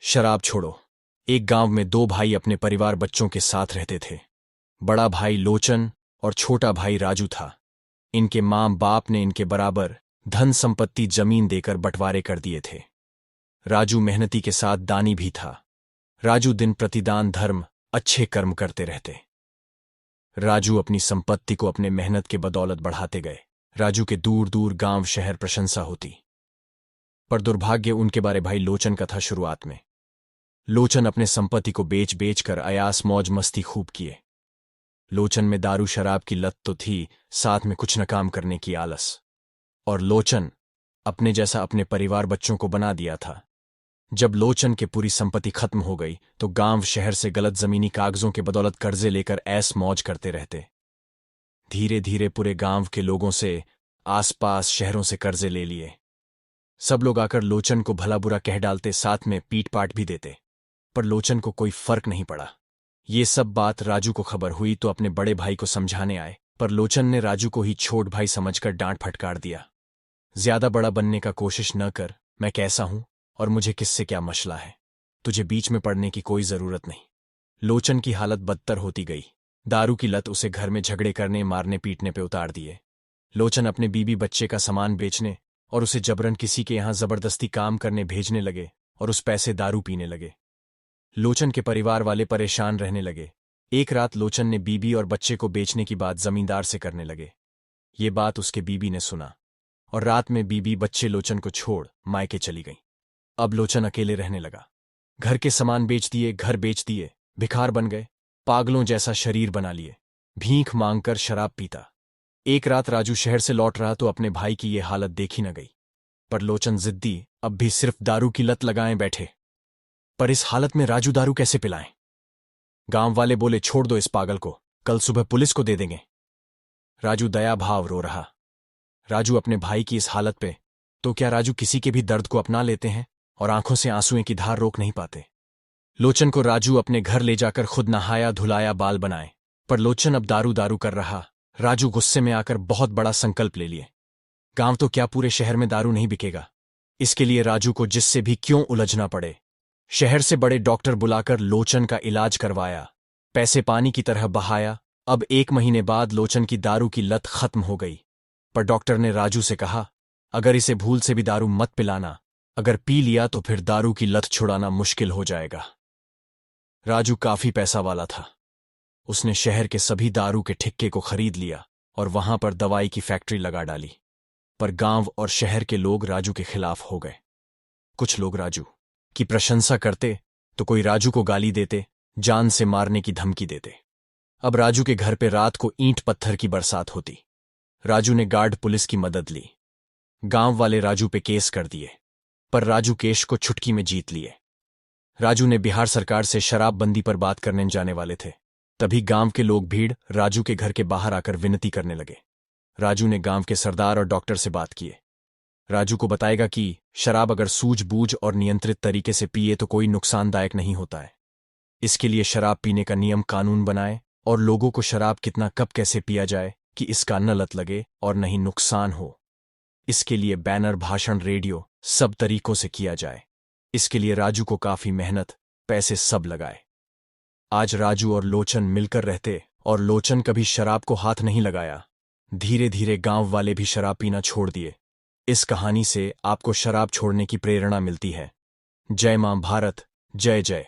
शराब छोड़ो। एक गांव में दो भाई अपने परिवार बच्चों के साथ रहते थे। बड़ा भाई लोचन और छोटा भाई राजू था। इनके माँ बाप ने इनके बराबर धन संपत्ति जमीन देकर बंटवारे कर दिए थे। राजू मेहनती के साथ दानी भी था। राजू दिन प्रतिदान धर्म अच्छे कर्म करते रहते। राजू अपनी संपत्ति को अपने मेहनत के बदौलत बढ़ाते गए। राजू के दूर दूर गांव शहर प्रशंसा होती। पर दुर्भाग्य उनके बारे भाई लोचन का था। शुरुआत में लोचन अपने संपत्ति को बेच बेच कर अयास मौज मस्ती खूब किए। लोचन में दारू शराब की लत तो थी, साथ में कुछ न काम करने की आलस। और लोचन अपने जैसा अपने परिवार बच्चों को बना दिया था। जब लोचन की पूरी संपत्ति खत्म हो गई तो गांव शहर से गलत जमीनी कागजों के बदौलत कर्जे लेकर ऐस मौज करते रहते। धीरे धीरे पूरे गांव के लोगों से, आसपास शहरों से कर्जे ले लिए। सब लोग आकर लोचन को भला बुरा कह डालते, साथ में पीट पाट भी देते। पर लोचन को कोई फर्क नहीं पड़ा। ये सब बात राजू को खबर हुई तो अपने बड़े भाई को समझाने आए, पर लोचन ने राजू को ही छोट भाई समझकर डांट फटकार दिया। ज्यादा बड़ा बनने का कोशिश न कर, मैं कैसा हूं और मुझे किससे क्या मसला है, तुझे बीच में पड़ने की कोई जरूरत नहीं। लोचन की हालत बदतर होती गई। दारू की लत उसे घर में झगड़े करने मारने पीटने पे उतार दिए। लोचन अपने बीबी बच्चे का सामान बेचने और उसे जबरन किसी के यहां जबरदस्ती काम करने भेजने लगे और उस पैसे दारू पीने लगे। लोचन के परिवार वाले परेशान रहने लगे। एक रात लोचन ने बीबी और बच्चे को बेचने की बात जमींदार से करने लगे। ये बात उसके बीबी ने सुना और रात में बीबी बच्चे लोचन को छोड़ मायके चली गई। अब लोचन अकेले रहने लगा। घर के सामान बेच दिए, घर बेच दिए, भिखार बन गए, पागलों जैसा शरीर बना लिए, भीख मांगकर शराब पीता। एक रात राजू शहर से लौट रहा तो अपने भाई की ये हालत देखी न गई। पर लोचन जिद्दी, अब भी सिर्फ दारू की लत लगाए बैठे। पर इस हालत में राजू दारू कैसे पिलाएं? गांव वाले बोले, छोड़ दो इस पागल को, कल सुबह पुलिस को दे देंगे। राजू दया भाव रो रहा। राजू अपने भाई की इस हालत पे, तो क्या राजू किसी के भी दर्द को अपना लेते हैं और आंखों से आंसुओं की धार रोक नहीं पाते? लोचन को राजू अपने घर ले जाकर खुद नहाया धुलाया, बाल बनाए। पर लोचन अब दारू दारू कर रहा। राजू गुस्से में आकर बहुत बड़ा संकल्प ले लिए। गांव तो क्या, पूरे शहर में दारू नहीं बिकेगा। इसके लिए राजू को जिससे भी क्यों उलझना पड़े, शहर से बड़े डॉक्टर बुलाकर लोचन का इलाज करवाया, पैसे पानी की तरह बहाया। अब 1 महीने बाद लोचन की दारू की लत खत्म हो गई। पर डॉक्टर ने राजू से कहा, अगर इसे भूल से भी दारू मत पिलाना, अगर पी लिया तो फिर दारू की लत छुड़ाना मुश्किल हो जाएगा। राजू काफी पैसा वाला था। उसने शहर के सभी दारू के ठिक्के को खरीद लिया और वहां पर दवाई की फैक्ट्री लगा डाली। पर गांव और शहर के लोग राजू के खिलाफ हो गए। कुछ लोग राजू की प्रशंसा करते तो कोई राजू को गाली देते, जान से मारने की धमकी देते। अब राजू के घर पे रात को ईंट पत्थर की बरसात होती। राजू ने गार्ड पुलिस की मदद ली। गांव वाले राजू पे केस कर दिए, पर राजू केस को चुटकी में जीत लिए। राजू ने बिहार सरकार से शराबबंदी पर बात करने जाने वाले थे। तभी गांव के लोग भीड़ राजू के घर के बाहर आकर विनती करने लगे। राजू ने गांव के सरदार और डॉक्टर से बात किए। राजू को बताएगा कि शराब अगर सूझबूझ और नियंत्रित तरीके से पिए तो कोई नुकसानदायक नहीं होता है। इसके लिए शराब पीने का नियम कानून बनाए और लोगों को शराब कितना कब कैसे पिया जाए कि इसका न लत लगे और न ही नुकसान हो। इसके लिए बैनर, भाषण, रेडियो सब तरीकों से किया जाए। इसके लिए राजू को काफी मेहनत, पैसे सब लगाए। आज राजू और लोचन मिलकर रहते और लोचन कभी शराब को हाथ नहीं लगाया। धीरे धीरे गांव वाले भी शराब पीना छोड़ दिए। इस कहानी से आपको शराब छोड़ने की प्रेरणा मिलती है। जय मां भारत, जय जय।